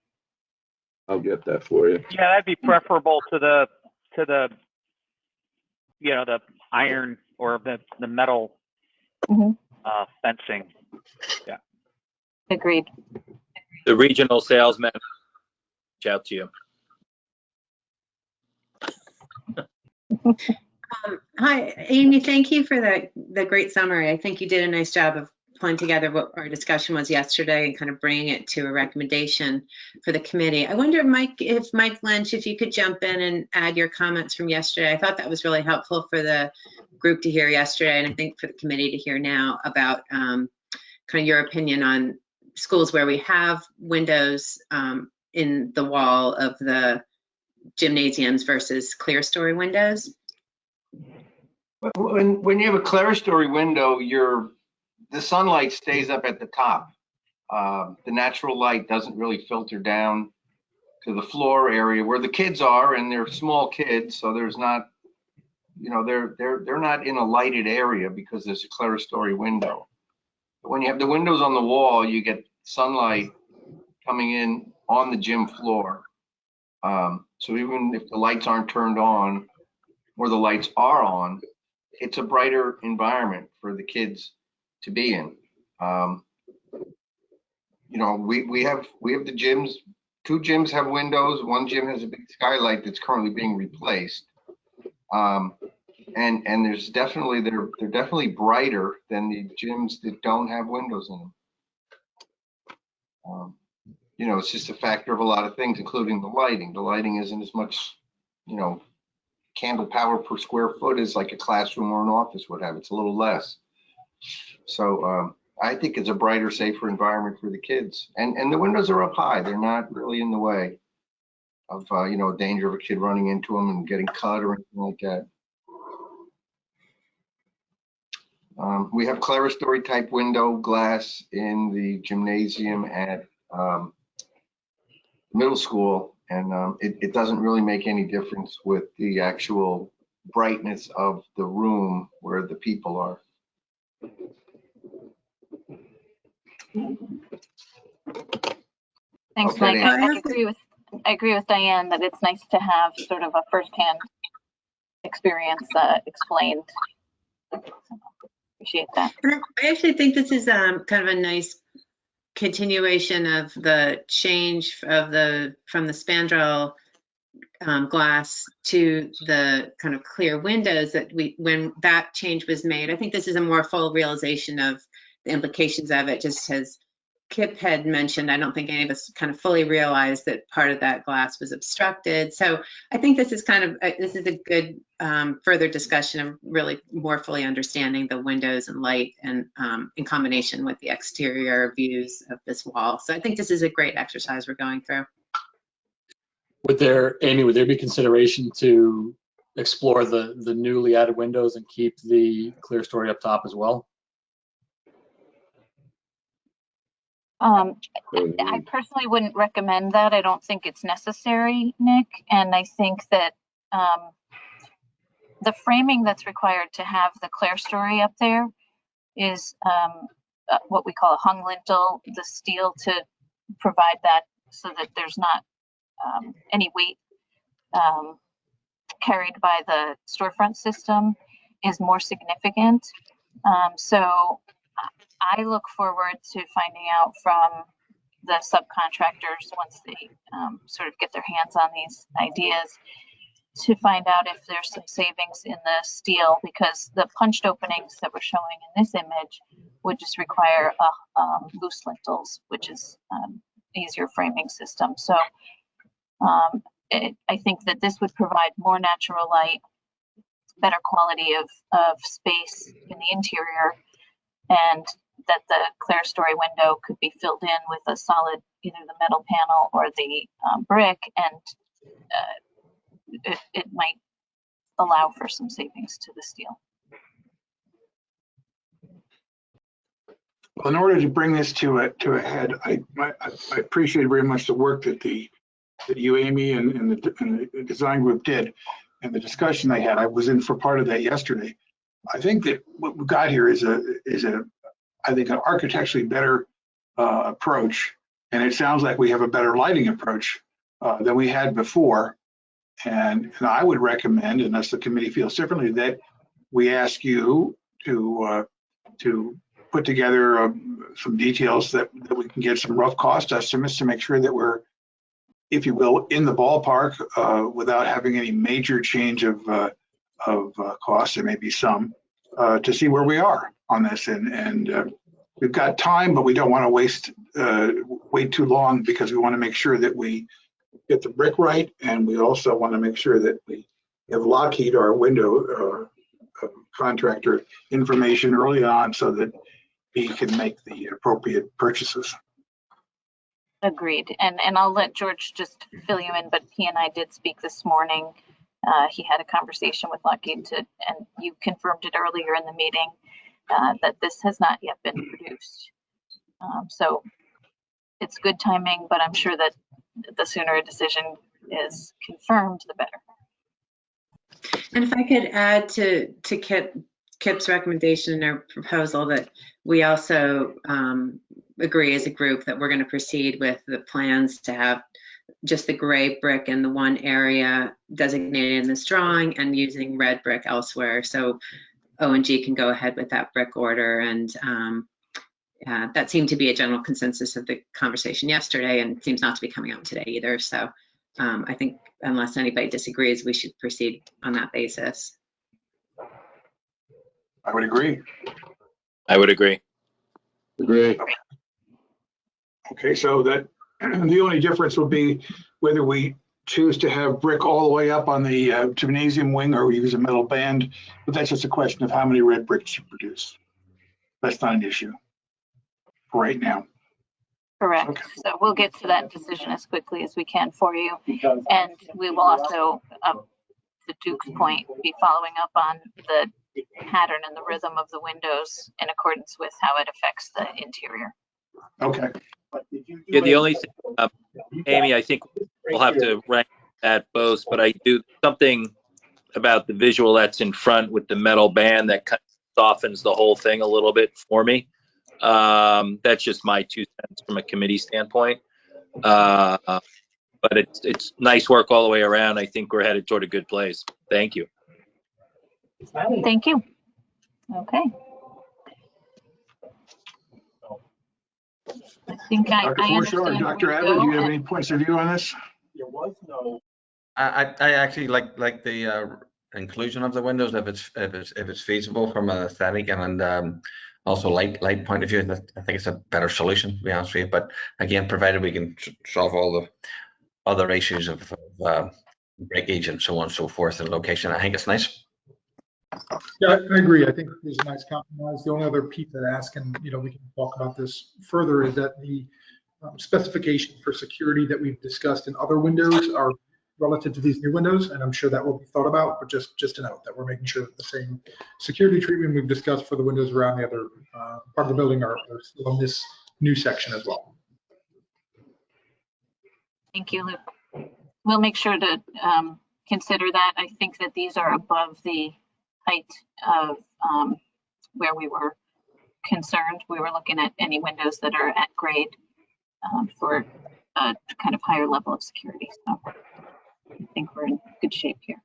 I'll get that for you. Yeah, that'd be preferable to the the iron or the metal fencing. Yeah. Agreed. The regional salesman, reach out to you. Hi, Amy. Thank you for the great summary. I think you did a nice job of pulling together what our discussion was yesterday and kind of bringing it to a recommendation for the committee. I wonder, Mike Lynch, if you could jump in and add your comments from yesterday. I thought that was really helpful for the group to hear yesterday, and I think for the committee to hear now about kind of your opinion on schools where we have windows in the wall of the gymnasiums versus clear story windows. When you have a clerestory window, the sunlight stays up at the top. The natural light doesn't really filter down to the floor area where the kids are, and they're small kids, so there's not, you know, they're not in a lighted area because there's a clerestory window. But when you have the windows on the wall, you get sunlight coming in on the gym floor. So even if the lights aren't turned on or the lights are on, it's a brighter environment for the kids to be in. You know, we have the gyms. 2 gyms have windows. 1 gym has a big skylight that's currently being replaced. And there's definitely they're definitely brighter than the gyms that don't have windows in them. You know, it's just a factor of a lot of things, including the lighting. The lighting isn't as much, you know, candle power per square foot as like a classroom or an office would have. It's a little less. So I think it's a brighter, safer environment for the kids. And the windows are up high. They're not really in the way of, you know, danger of a kid running into them and getting cut or anything like that. We have clerestory type window glass in the gymnasium at middle school, and it doesn't really make any difference with the actual brightness of the room where the people are. Thanks, Okay, Mike. I agree with Diane that it's nice to have sort of a firsthand experience explained. Appreciate that. I actually think this is kind of a nice continuation of the change of from the spandrel glass to the kind of clear windows that when that change was made. I think this is a more full realization of the implications of it, just as Kip had mentioned, I don't think any of us kind of fully realized that part of that glass was obstructed. So I think this is kind of, this is a good further discussion of really more fully understanding the windows and light and in combination with the exterior views of this wall. So I think this is a great exercise we're going through. Amy, would there be consideration to explore the newly added windows and keep the clear story up top as well? I personally wouldn't recommend that. I don't think it's necessary, Nick. And I think that the framing that's required to have the clear story up there is what we call a hung lintel, the steel to provide that so that there's not any weight carried by the storefront system is more significant. So I look forward to finding out from the subcontractors once they sort of get their hands on these ideas to find out if there's some savings in the steel, because the punched openings that we're showing in this image would just require loose lintels, which is easier framing system. So I think that this would provide more natural light, better quality of space in the interior, and that the clear story window could be filled in with a solid, either the metal panel or the brick, and it might allow for some savings to the steel. Well, in order to bring this to a head, I appreciate very much the work that you, Amy, and the design group did, and the discussion they had. I was in for part of that yesterday. I think that what we got here is I think an architecturally better approach, and it sounds like we have a better lighting approach than we had before. And I would recommend, unless the committee feels differently, that we ask you to put together some details that we can get some rough cost estimates to make sure that we're, if you will, in the ballpark without having any major change of costs. There may be some to see where we are on this, and we've got time, but we don't want to wait too long, because we want to make sure that we get the brick right, and we also want to make sure that we have Lockheed, our window contractor, information early on so that he can make the appropriate purchases. Agreed. And I'll let George just fill you in, but he and I did speak this morning. He had a conversation with Lockheed and you confirmed it earlier in the meeting, that this has not yet been produced. So it's good timing, but I'm sure that the sooner a decision is confirmed, the better. And if I could add to Kip's recommendation or proposal, that we also agree as a group that we're going to proceed with the plans to have just the gray brick in the one area designated in this drawing and using red brick elsewhere. So O&G can go ahead with that brick order, and that seemed to be a general consensus of the conversation yesterday, and seems not to be coming out today either. So I think unless anybody disagrees, we should proceed on that basis. I would agree. I would agree. Agree. Okay, so that the only difference will be whether we choose to have brick all the way up on the gymnasium wing, or we use a metal band, but that's just a question of how many red bricks you produce. That's not an issue for right now. Correct. Okay. So we'll get to that decision as quickly as we can for you. And we will also, to Duke's point, be following up on the pattern and the rhythm of the windows in accordance with how it affects the interior. Okay. Yeah, the only thing, Amy, I think we'll have to rank that both, but I do something about the visual that's in front with the metal band that kind of softens the whole thing a little bit for me. That's just my 2 cents from a committee standpoint. But it's nice work all the way around. I think we're headed toward a good place. Thank you. Thank you. Okay. I think I understand. Dr. Adler, do you have any points of view on this? I actually like the inclusion of the windows if it's feasible from an aesthetic and also light point of view, and I think it's a better solution, to be honest with you. But again, provided we can solve all the other issues of breakage and so on and so forth, and location, I think it's nice. Yeah, I agree. I think there's a nice compromise. The only other piece I'd ask, and we can talk about this further, is that the specifications for security that we've discussed in other windows are relative to these new windows, and I'm sure that will be thought about. But just to note that we're making sure that the same security treatment we've discussed for the windows around the other part of the building are still on this new section as well. Thank you, Luke. We'll make sure to consider that. I think that these are above the height of where we were concerned. We were looking at any windows that are at grade for a kind of higher level of security. So I think we're in good shape here.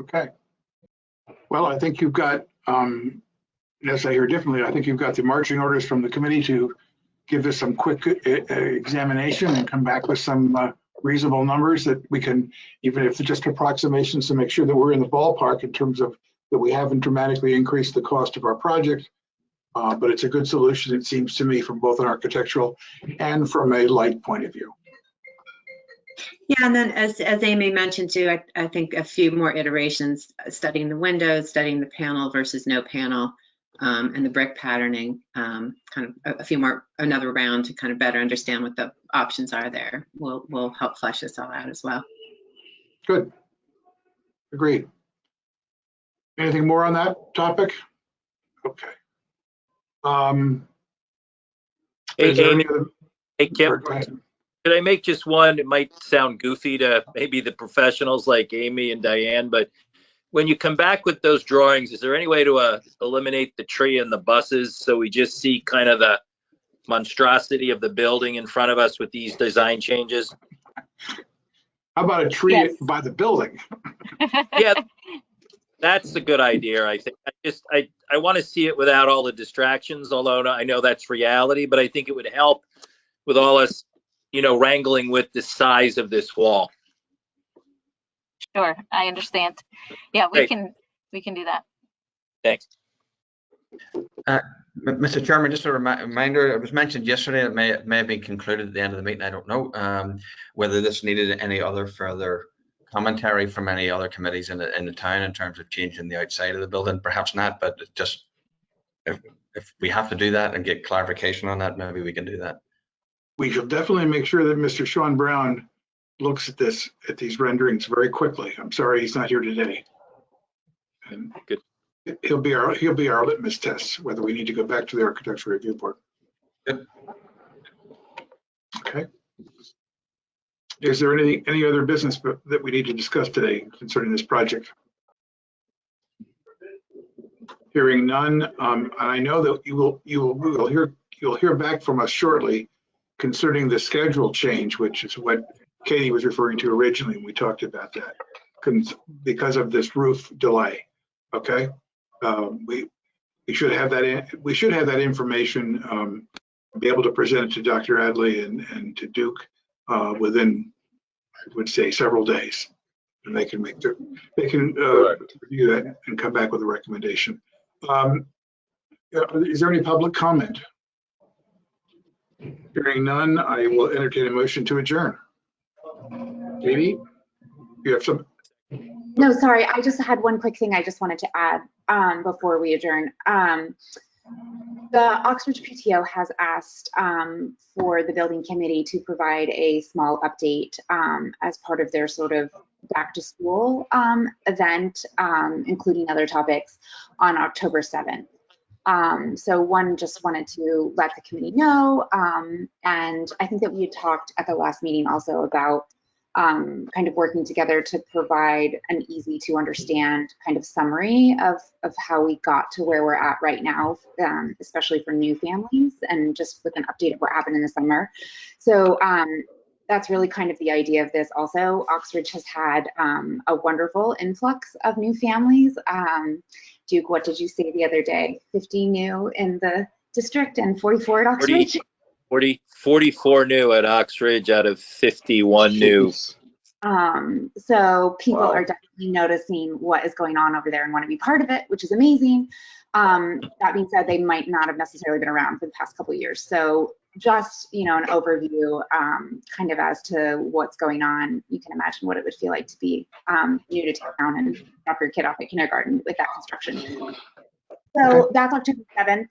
Okay. Well, I think you've got, unless I hear differently, I think you've got the marching orders from the committee to give this some quick examination and come back with some reasonable numbers that we can, even if they're just approximations, to make sure that we're in the ballpark in terms of that we haven't dramatically increased the cost of our project. But it's a good solution, it seems to me, from both an architectural and from a light point of view. Yeah, and then as Amy mentioned too, I think a few more iterations, studying the windows, studying the panel versus no panel, and the brick patterning, kind of a few more, another round to kind of better understand what the options are there will help flesh this all out as well. Good. Agreed. Anything more on that topic? Okay. Is there any other- Hey, Kim, Go ahead. could I make just one? It might sound goofy to maybe the professionals like Amy and Diane, but when you come back with those drawings, is there any way to eliminate the tree and the buses so we just see kind of the monstrosity of the building in front of us with these design changes? How about a tree Yes. by the building? Yeah, that's a good idea. I think I want to see it without all the distractions, although I know that's reality, but I think it would help with all us, wrangling with the size of this wall. Sure, I understand. Yeah, we Great. can do that. Thanks. Mr. Chairman, just a reminder, it was mentioned yesterday, it may have been concluded at the end of the meeting, I don't know, whether this needed any other further commentary from any other committees in the town in terms of changing the outside of the building. Perhaps not, but just if we have to do that and get clarification on that, maybe we can do that. We shall definitely make sure that Mr. Sean Brown looks at these renderings very quickly. I'm sorry he's not here today. And Good. He'll be our litmus test, whether we need to go back to the architecture review board. Good. Okay. Is there any other business that we need to discuss today concerning this project? Hearing none, and I know that you'll hear back from us shortly concerning the schedule change, which is what Katie was referring to originally when we talked about that, because of this roof delay. Okay, we should have that. We should have that information. Be able to present it to Dr. Adley and to Duke within, I would say, several days, and they can review that and come back with a recommendation. Is there any public comment? Hearing none, I will entertain a motion to adjourn. Katie, you have some? No, sorry, I just had one quick thing I just wanted to add before we adjourn. The Oxbridge PTO has asked for the building committee to provide a small update as part of their sort of back to school event, including other topics, on October 7th. So one, just wanted to let the committee know. And I think that we had talked at the last meeting also about kind of working together to provide an easy to understand kind of summary of how we got to where we're at right now, especially for new families, and just with an update of what happened in the summer. So that's really kind of the idea of this also. Oxbridge has had a wonderful influx of new families. Duke, what did you say the other day? 50 new in the district and 44 at Oxbridge? 44 new at Oxbridge out of 51 new So people Wow. are definitely noticing what is going on over there and want to be part of it, which is amazing. That being said, they might not have necessarily been around for the past couple of years. So just, you know, an overview kind of as to what's going on. You can imagine what it would feel like to be new to town and drop your kid off at kindergarten with that construction. So that's October 7th,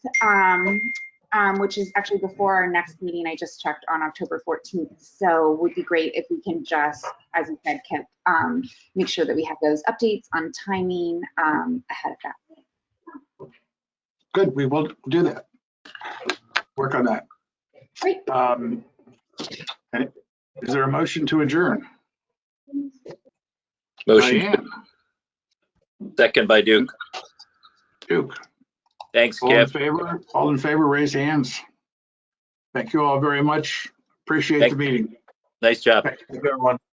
which is actually before our next meeting. I just checked on October 14th. So would be great if we can just, as you said, Kip, make sure that we have those updates on timing ahead of that. Good, we will do that. Work on that. Great. Is there a motion to adjourn? Motion. Diane, Second by Duke. Duke, Thanks, all in Kip. favor? All in favor, raise hands. Thank you all very much. Appreciate the Thank- meeting. Nice job. Thank you, everyone.